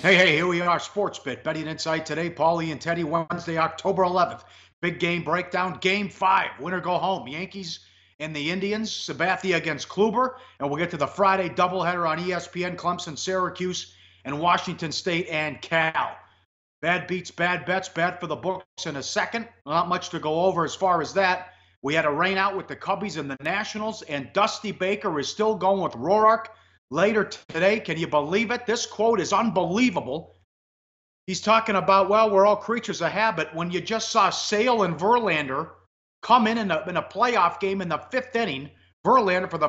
Hey, here we are, Sports Bit, Betting Insight today. Pauly and Teddy, Wednesday, October 11th. Big game breakdown, Game 5. Winner go home. Yankees and the Indians, Sabathia against Kluber. And we'll get to the Friday doubleheader on ESPN, Clemson-Syracuse, and Washington State and Cal. Bad beats, bad bets, bad for the books in a second. Not much to go over as far as that. We had a rain out with the Cubbies and the Nationals, and Dusty Baker is still going with Roark. Later today, can you believe it? This quote is unbelievable. He's talking about, well, we're all creatures of habit. When you just saw Sale and Verlander come in a playoff game in the fifth inning, Verlander for the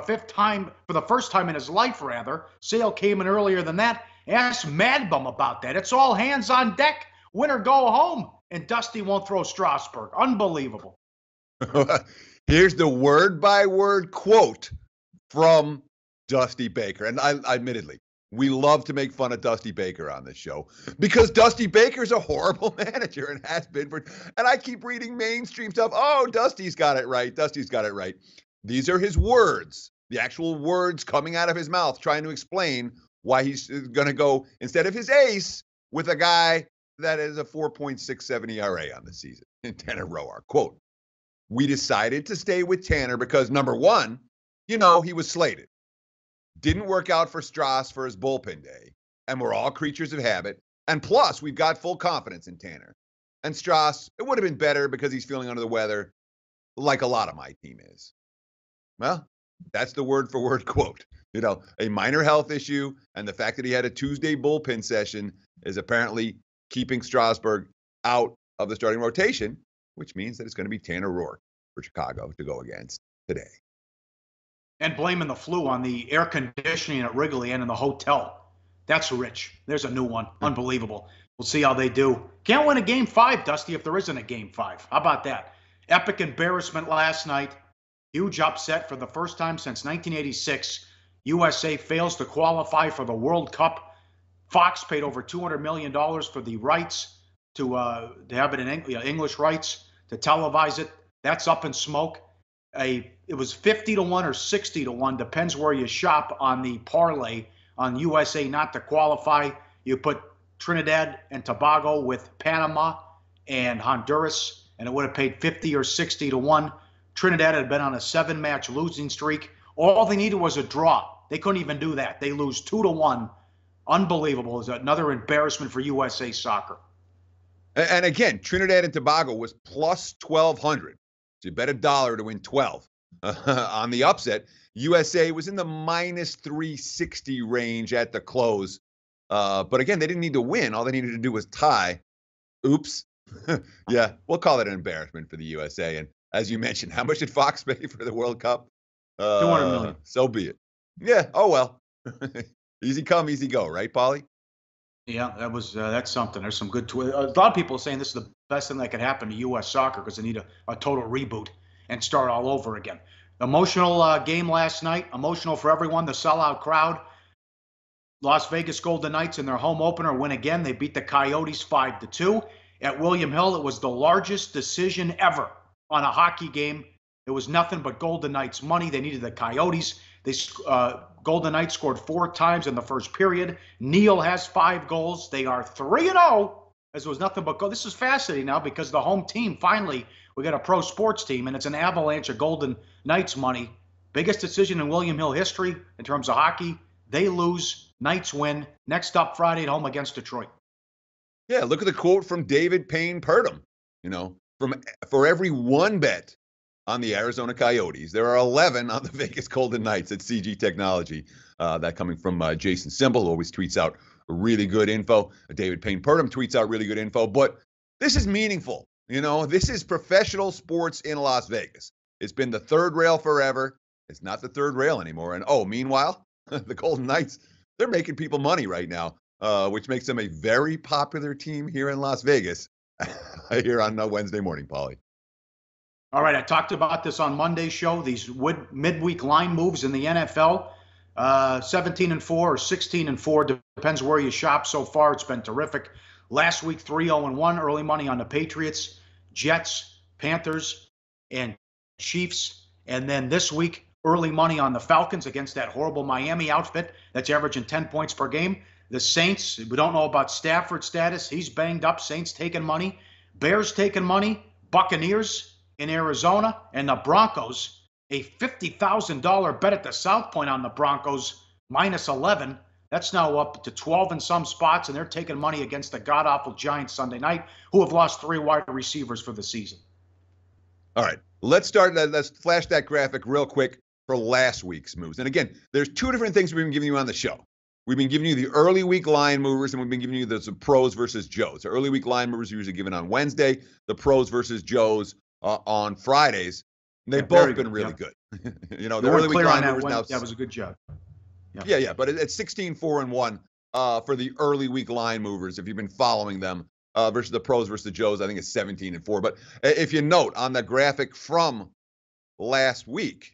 first time in his life, rather. Sale came in earlier than that. Ask Madbum about that. It's all hands on deck. Win or go home. And Dusty won't throw Strasburg. Unbelievable. Here's the word-by-word quote from Dusty Baker. And I admittedly, we love to make fun of Dusty Baker on this show because Dusty Baker's a horrible manager and has been for, and I keep reading mainstream stuff. Oh, Dusty's got it right. Dusty's got it right. These are his words, the actual words coming out of his mouth, trying to explain why he's going to go, instead of his ace, with a guy that is a 4.67 ERA on the season in Tanner Roark. Quote, "We decided to stay with Tanner because, number one, he was slated. Didn't work out for Strauss for his bullpen day, and we're all creatures of habit. And plus, we've got full confidence in Tanner. And Strauss, it would have been better because he's feeling under the weather, like a lot of my team is." Well, that's the word-for-word quote. A minor health issue, and the fact that he had a Tuesday bullpen session is apparently keeping Strasburg out of the starting rotation, which means that it's going to be Tanner Roark for Chicago to go against today. And blaming the flu on the air conditioning at Wrigley and in the hotel. That's rich. There's a new one. Unbelievable. We'll see how they do. Can't win a Game 5, Dusty, if there isn't a Game 5. How about that? Epic embarrassment last night. Huge upset for the first time since 1986. USA fails to qualify for the World Cup. Fox paid over $200 million for the rights to have it in English rights to televise it. That's up in smoke. It was 50-1 or 60-1, depends where you shop on the parlay on USA not to qualify. You put Trinidad and Tobago with Panama and Honduras, and it would have paid 50 or 60-1. Trinidad had been on a 7-match losing streak. All they needed was a draw. They couldn't even do that. They lose 2-1. Unbelievable. It's another embarrassment for USA soccer. And again, Trinidad and Tobago was plus 1,200. So you bet $1 to win 12. On the upset, USA was in the minus 360 range at the close. But again, they didn't need to win. All they needed to do was tie. Oops. Yeah, we'll call it an embarrassment for the USA. And as you mentioned, how much did Fox pay for the World Cup? $200 million. So be it. Yeah, oh well. Easy come, easy go, right, Pauly? Yeah, that's something. There's some good. A lot of people are saying this is the best thing that could happen to U.S. soccer because they need a total reboot and start all over again. Emotional game last night. Emotional for everyone. The sellout crowd. Las Vegas Golden Knights in their home opener win again. They beat the Coyotes 5-2 at William Hill. It was the largest decision ever on a hockey game. It was nothing but Golden Knights money. They needed the Coyotes. Golden Knights scored 4 times in the first period. Neal has 5 goals. They are 3-0, as it was nothing but goal. This is fascinating now because the home team, finally, we got a pro sports team, and it's an avalanche of Golden Knights money. Biggest decision in William Hill history in terms of hockey. They lose. Knights win. Next up Friday at home against Detroit. Yeah, look at the quote from David Payne Purdom. For every 1 bet on the Arizona Coyotes, there are 11 on the Vegas Golden Knights at CG Technology. That coming from Jason Simple, who always tweets out really good info. David Payne Purdom tweets out really good info. But this is meaningful. This is professional sports in Las Vegas. It's been the third rail forever. It's not the third rail anymore. And meanwhile, the Golden Knights, they're making people money right now, which makes them a very popular team here in Las Vegas here on Wednesday morning, Pauly. All right, I talked about this on Monday's show, these midweek line moves in the NFL. 17-4 or 16-4, depends where you shop. So far, it's been terrific. Last week, 3-0-1, early money on the Patriots, Jets, Panthers, and Chiefs. And then this week, early money on the Falcons against that horrible Miami outfit that's averaging 10 points per game. The Saints, we don't know about Stafford's status. He's banged up. Saints taking money. Bears taking money. Buccaneers in Arizona. And the Broncos, a $50,000 bet at the South Point on the Broncos, minus 11. That's now up to 12 in some spots, and they're taking money against the god-awful Giants Sunday night, who have lost 3 wide receivers for the season. All right, let's flash that graphic real quick for last week's moves. And again, there's 2 different things we've been giving you on the show. We've been giving you the early week line movers, and we've been giving you the pros versus Joes. The early week line movers are usually given on Wednesday, the pros versus Joes on Fridays. And they've both been really good. The early week line movers now. That was a good job. Yeah, but it's 16-4-1 for the early week line movers if you've been following them versus the pros versus the Joes. I think it's 17-4. But if you note on the graphic from last week,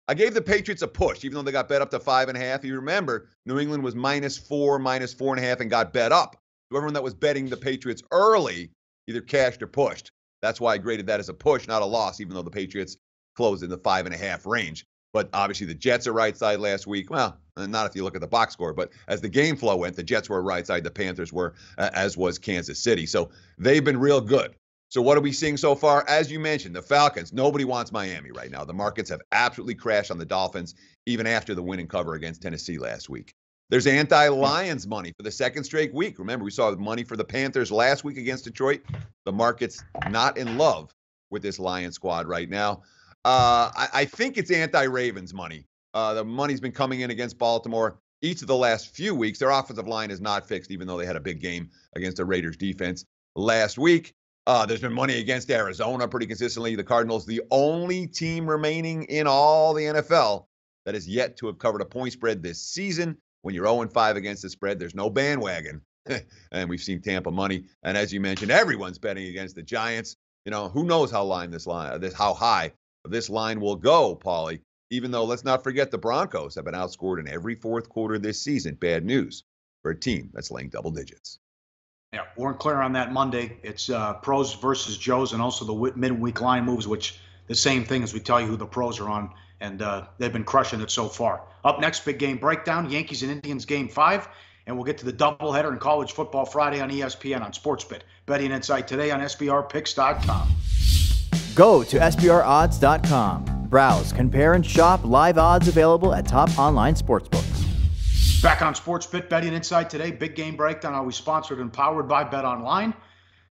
I gave the Patriots a push, even though they got bet up to 5.5. You remember, New England was -4, -4.5, and got bet up. So everyone that was betting the Patriots early either cashed or pushed. That's why I graded that as a push, not a loss, even though the Patriots closed in the 5.5 range. But obviously the Jets are right side last week. Well, not if you look at the box score, but as the game flow went, the Jets were right side, the Panthers were, as was Kansas City. So they've been real good. So what are we seeing so far? As you mentioned, the Falcons, nobody wants Miami right now. The markets have absolutely crashed on the Dolphins, even after the win and cover against Tennessee last week. There's anti-Lions money for the second straight week. Remember, we saw money for the Panthers last week against Detroit. The market's not in love with this Lions squad right now. I think it's anti-Ravens money. The money's been coming in against Baltimore each of the last few weeks. Their offensive line is not fixed, even though they had a big game against the Raiders defense last week. There's been money against Arizona pretty consistently. The Cardinals, the only team remaining in all the NFL that is yet to have covered a point spread this season. When you're 0-5 against the spread, there's no bandwagon. And we've seen Tampa money. And as you mentioned, everyone's betting against the Giants. Who knows how high this line will go, Pauly, even though let's not forget the Broncos have been outscored in every fourth quarter this season. Bad news for a team that's laying double digits. Yeah, weren't clear on that Monday. It's pros versus Joes and also the midweek line moves, which the same thing as we tell you who the pros are on, and they've been crushing it so far. Up next, big game breakdown, Yankees and Indians game 5, and we'll get to the doubleheader in College Football Friday on ESPN on SportsBit. Betting Insight today on SBRpicks.com. Go to SBRodds.com. Browse, compare, and shop live odds available at top online sportsbooks. Back on SportsBit, Betting Insight today. Big game breakdown, always sponsored and powered by BetOnline.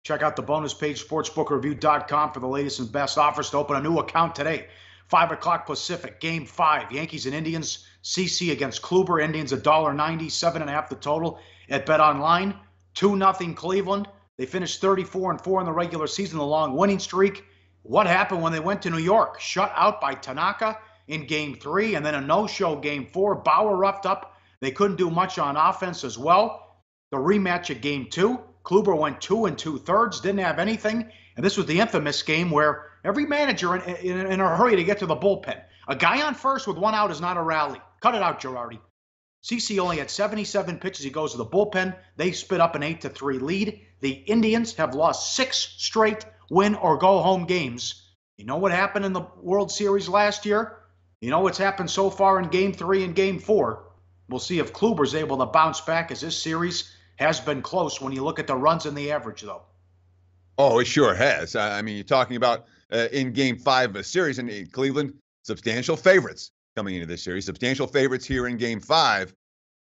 Check out the bonus page, sportsbookreview.com, for the latest and best offers to open a new account today. 5 o'clock Pacific, game 5. Yankees and Indians, CC against Kluber. Indians $1.90, 7.5 the total at BetOnline. 2-0 Cleveland. They finished 34-4 in the regular season, the long winning streak. What happened when they went to New York? Shut out by Tanaka in game 3, and then a no-show game 4. Bauer roughed up. They couldn't do much on offense as well. The rematch at game 2, Kluber went 2 2/3, didn't have anything. And this was the infamous game where every manager in a hurry to get to the bullpen. A guy on first with 1 out is not a rally. Cut it out, Girardi. CC only had 77 pitches. He goes to the bullpen. They spit up an 8-3 lead. The Indians have lost 6 straight win or go home games. You know what happened in the World Series last year? You know what's happened so far in game 3 and game 4? We'll see if Kluber's able to bounce back, as this series has been close when you look at the runs and the average, though. Oh, it sure has. I mean, you're talking about in game 5 of a series in Cleveland, substantial favorites coming into this series, substantial favorites here in game 5.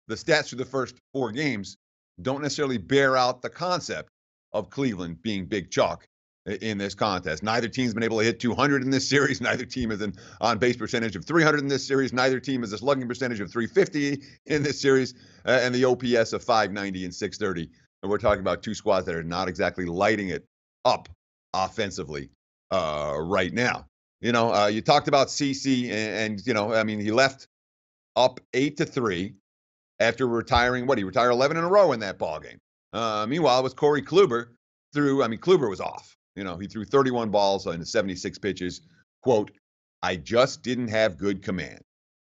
The stats for the first 4 games don't necessarily bear out the concept of Cleveland being big chalk in this contest. Neither team's been able to hit 200 in this series. Neither team is an on-base percentage of 300 in this series. Neither team is a slugging percentage of 350 in this series, and the OPS of 590 and 630. And we're talking about 2 squads that are not exactly lighting it up offensively right now. You talked about CC, and he left up 8-3 after retiring. He retired 11 in a row in that ballgame. Meanwhile, it was Corey Kluber. Kluber was off. He threw 31 balls into 76 pitches. Quote, "I just didn't have good command.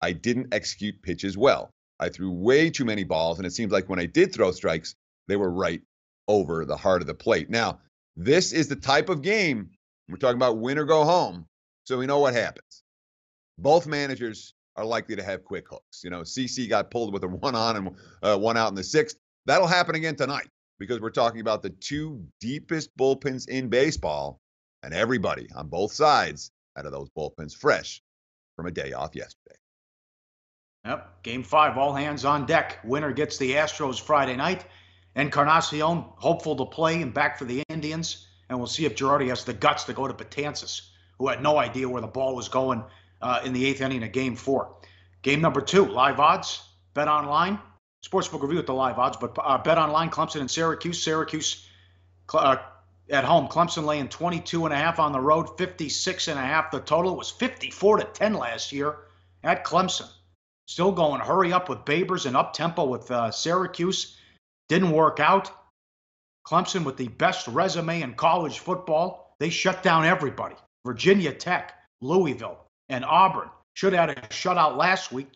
I didn't execute pitches well. I threw way too many balls, and it seems like when I did throw strikes, they were right over the heart of the plate." Now, this is the type of game we're talking about, win or go home. So we know what happens. Both managers are likely to have quick hooks. You know, CC got pulled with a one on and one out in the 6th. That'll happen again tonight because we're talking about the 2 deepest bullpens in baseball, and everybody on both sides out of those bullpens fresh from a day off yesterday. Yep, Game 5, all hands on deck. Winner gets the Astros Friday night. Encarnacion, hopeful to play and back for the Indians. And we'll see if Girardi has the guts to go to Betances, who had no idea where the ball was going in the 8th inning of Game 4. Game number 2, live odds, Bet Online. Sportsbook review with the live odds, but Bet Online, Clemson and Syracuse. Syracuse at home. Clemson laying 22.5 on the road, 56.5 the total. It was 54-10 last year at Clemson. Still going hurry up with Babers and up-tempo with Syracuse. Didn't work out. Clemson with the best resume in college football. They shut down everybody. Virginia Tech, Louisville, and Auburn. Should have had a shutout last week,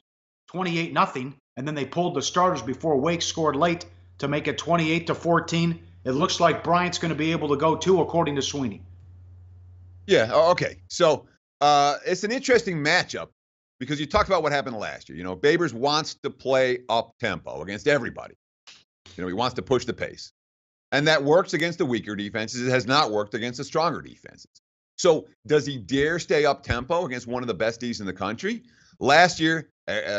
28-0, and then they pulled the starters before Wake scored late to make it 28-14. It looks like Bryant's going to be able to go too, according to Sweeney. Yeah, okay. So it's an interesting matchup because you talked about what happened last year. You know, Babers wants to play up-tempo against everybody. You know, he wants to push the pace. And that works against the weaker defenses. It has not worked against the stronger defenses. So does he dare stay up-tempo against one of the best Ds in the country? Last year,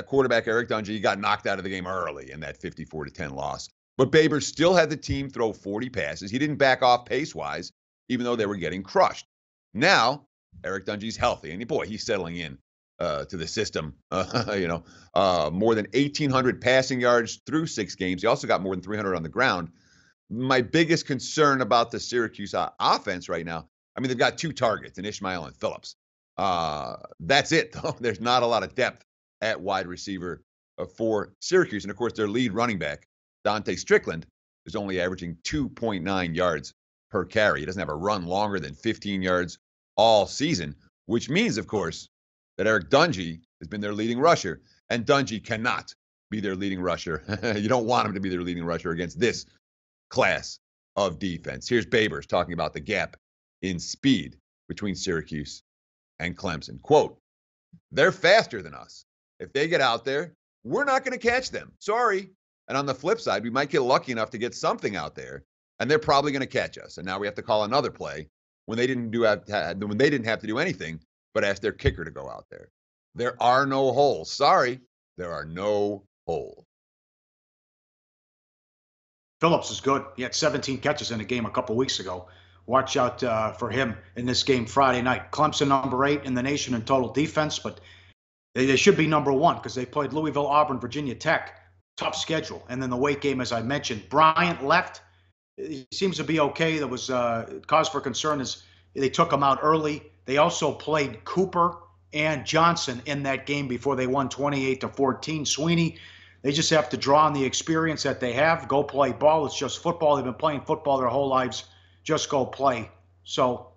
quarterback Eric Dungy got knocked out of the game early in that 54-10 loss. But Babers still had the team throw 40 passes. He didn't back off pace-wise, even though they were getting crushed. Now, Eric Dungy's healthy, and boy, he's settling in to the system. More than 1,800 passing yards through 6 games. He also got more than 300 on the ground. My biggest concern about the Syracuse offense right now, I mean, they've got 2 targets, in Ishmael and Phillips. That's it, though. There's not a lot of depth at wide receiver for Syracuse. And, of course, their lead running back, Dante Strickland, is only averaging 2.9 yards per carry. He doesn't have a run longer than 15 yards all season, which means, of course, that Eric Dungy has been their leading rusher, and Dungy cannot be their leading rusher. You don't want him to be their leading rusher against this class of defense. Here's Babers talking about the gap in speed between Syracuse and Clemson. Quote, "They're faster than us. If they get out there, we're not going to catch them. Sorry. And on the flip side, we might get lucky enough to get something out there, and they're probably going to catch us. And now we have to call another play when they didn't have to do anything but ask their kicker to go out there. There are no holes. Sorry, there are no holes." Phillips is good. He had 17 catches in a game a couple weeks ago. Watch out for him in this game Friday night. Clemson number 8 in the nation in total defense, but they should be number 1 because they played Louisville, Auburn, Virginia Tech. Tough schedule. And then the Wake game, as I mentioned. Bryant left. He seems to be okay. There was cause for concern is they took him out early. They also played Cooper and Johnson in that game before they won 28-14. Sweeney, they just have to draw on the experience that they have. Go play ball. It's just football. They've been playing football their whole lives. Just go play. So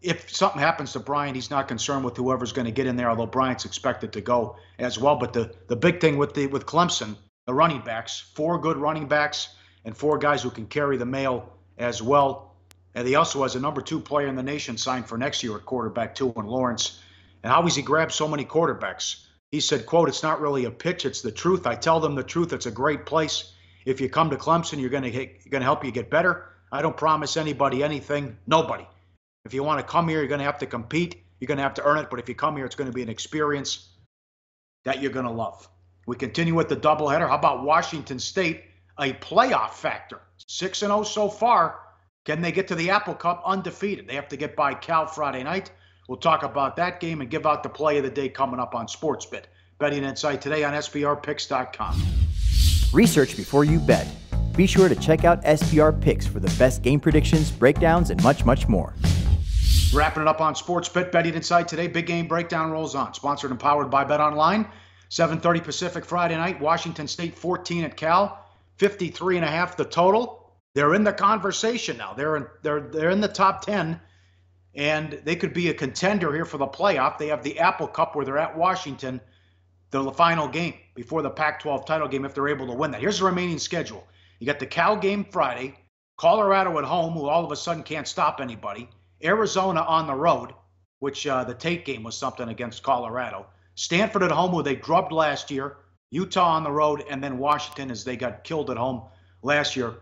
if something happens to Bryant, he's not concerned with whoever's going to get in there, although Bryant's expected to go as well. But the big thing with Clemson, the running backs, 4 good running backs and 4 guys who can carry the mail as well. And he also has a number 2 player in the nation signed for next year at quarterback too, in Lawrence. And how has he grabbed so many quarterbacks? He said, quote, "It's not really a pitch, it's the truth. I tell them the truth. It's a great place. If you come to Clemson, you're going to help you get better. I don't promise anybody anything, nobody. If you want to come here, you're going to have to compete. You're going to have to earn it. But if you come here, it's going to be an experience that you're going to love." We continue with the doubleheader. How about Washington State, a playoff factor? 6-0 so far. Can they get to the Apple Cup undefeated? They have to get by Cal Friday night. We'll talk about that game and give out the play of the day coming up on SportsBit. Betting Insight today on SBRPicks.com. Research before you bet. Be sure to check out SBR Picks for the best game predictions, breakdowns, and much, much more. Wrapping it up on SportsBit. Betting Insight today. Big game breakdown rolls on. Sponsored and powered by BetOnline. 7:30 Pacific Friday night. Washington State 14 at Cal. 53.5 the total. They're in the conversation now. They're in the top 10, and they could be a contender here for the playoff. They have the Apple Cup where they're at Washington, the final game before the Pac-12 title game if they're able to win that. Here's the remaining schedule. You got the Cal game Friday, Colorado at home, who all of a sudden can't stop anybody, Arizona on the road, which the Tate game was something against Colorado. Stanford at home, who they drubbed last year, Utah on the road, and then Washington as they got killed at home last year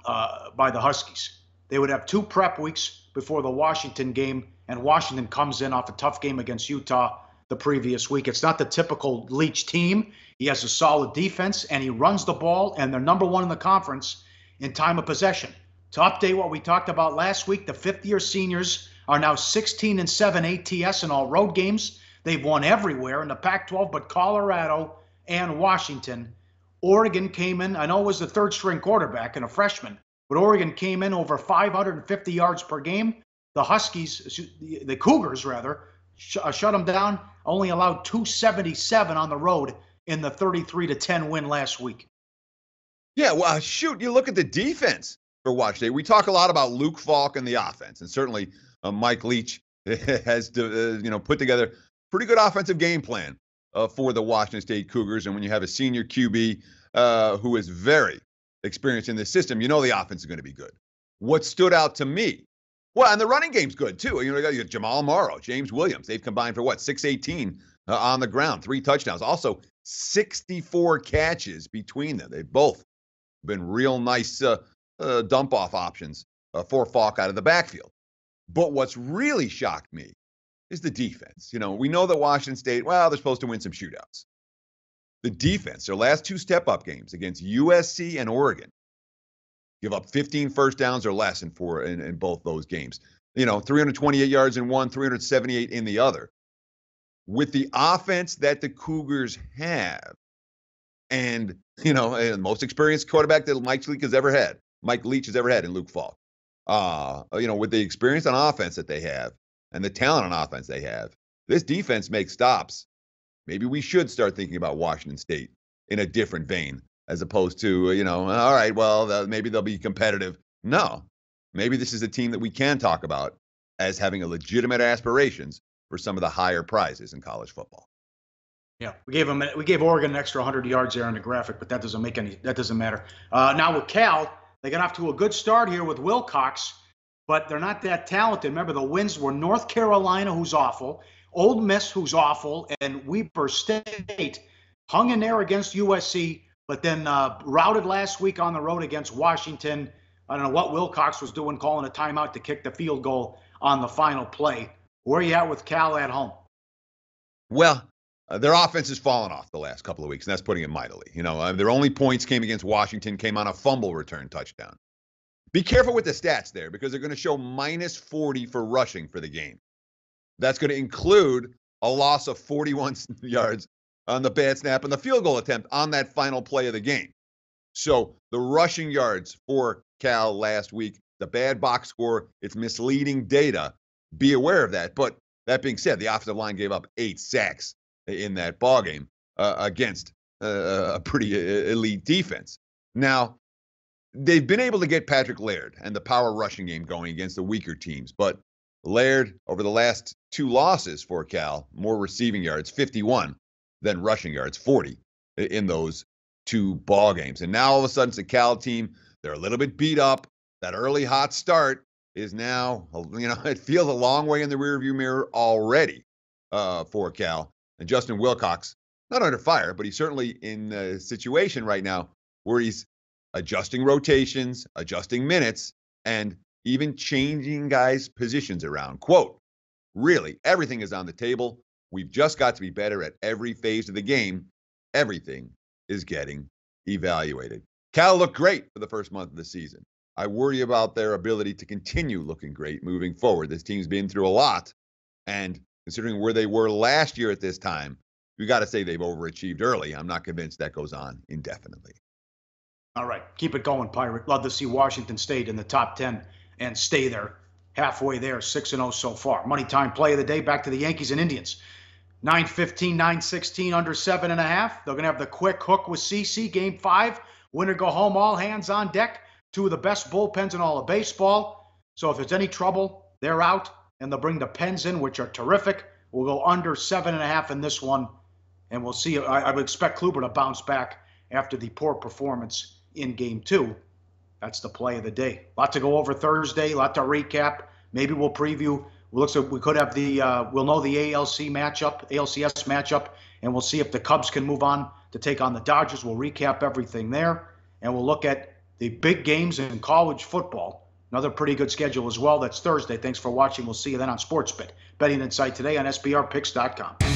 by the Huskies. They would have 2 prep weeks before the Washington game, and Washington comes in off a tough game against Utah the previous week. It's not the typical Leach team. He has a solid defense, and he runs the ball, and they're number 1 in the conference in time of possession. To update what we talked about last week, the fifth-year seniors are now 16-7 ATS in all road games. They've won everywhere in the Pac-12 but Colorado and Washington. Oregon came in, I know it was the third-string quarterback and a freshman, but Oregon came in over 550 yards per game. The Huskies, the Cougars rather, shut them down, only allowed 277 on the road in the 33-10 win last week. Yeah, well, shoot, you look at the defense for Washington. We talk a lot about Luke Falk and the offense, and certainly Mike Leach has put together a pretty good offensive game plan for the Washington State Cougars. And when you have a senior QB who is very experienced in this system, you know the offense is going to be good. What stood out to me, well, and the running game's good too. You got Jamal Morrow, James Williams. They've combined for 618 on the ground, 3 touchdowns, also 64 catches between them. They've both been real nice dump-off options for Falk out of the backfield. But what's really shocked me is the defense. We know that Washington State, well, they're supposed to win some shootouts. The defense, their last 2 step-up games against USC and Oregon, give up 15 first downs or less in both those games. 328 yards in one, 378 in the other. With the offense that the Cougars have, and the most experienced quarterback that Mike Leach has ever had in Luke Falk. With the experience on offense that they have and the talent on offense they have, this defense makes stops. Maybe we should start thinking about Washington State in a different vein, as opposed to, all right, well, maybe they'll be competitive. No, maybe this is a team that we can talk about as having a legitimate aspirations for some of the higher prizes in college football. Yeah, we gave Oregon an extra 100 yards there in the graphic, but that doesn't matter. Now with Cal, they got off to a good start here with Wilcox, but they're not that talented. Remember, the wins were North Carolina, who's awful, Ole Miss, who's awful, and Weber State hung in there against USC, but then routed last week on the road against Washington. I don't know what Wilcox was doing, calling a timeout to kick the field goal on the final play. Where are you at with Cal at home? Well, their offense has fallen off the last couple of weeks, and that's putting it mightily. Their only points came against Washington, came on a fumble return touchdown. Be careful with the stats there, because they're going to show -40 for rushing for the game. That's going to include a loss of 41 yards on the bad snap and the field goal attempt on that final play of the game. So the rushing yards for Cal last week, the bad box score, it's misleading data. Be aware of that. But that being said, the offensive line gave up 8 sacks in that ballgame against a pretty elite defense. Now, they've been able to get Patrick Laird and the power rushing game going against the weaker teams. But Laird, over the last 2 losses for Cal, more receiving yards, 51, than rushing yards, 40, in those 2 ball games. And now all of a sudden it's a Cal team. They're a little bit beat up. That early hot start is now, it feels a long way in the rearview mirror already for Cal. And Justin Wilcox, not under fire, but he's certainly in a situation right now where he's adjusting rotations, adjusting minutes, and even changing guys' positions around. Quote, really, everything is on the table. We've just got to be better at every phase of the game. Everything is getting evaluated. Cal looked great for the first month of the season. I worry about their ability to continue looking great moving forward. This team's been through a lot, and considering where they were last year at this time, we got to say they've overachieved early. I'm not convinced that goes on indefinitely. All right, keep it going, Pirate. Love to see Washington State in the top 10 and stay there, halfway there, 6-0 so far. Money time play of the day, back to the Yankees and Indians. 9:15, 9:16, under 7.5. They're going to have the quick hook with CC, Game 5. Winner go home, all hands on deck. 2 of the best bullpens in all of baseball. So if there's any trouble, they're out, and they'll bring the Pens in, which are terrific. We'll go under 7.5 in this one, and we'll see. I would expect Kluber to bounce back after the poor performance in Game 2. That's the play of the day. A lot to go over Thursday, a lot to recap. Maybe we'll preview looks like we could have we'll know the ALCS matchup, and we'll see if the Cubs can move on to take on the Dodgers. We'll recap everything there, and we'll look at the big games in college football. Another pretty good schedule as well. That's Thursday. Thanks for watching. We'll see you then on SportsBet. Betting Insight today on SBRPicks.com.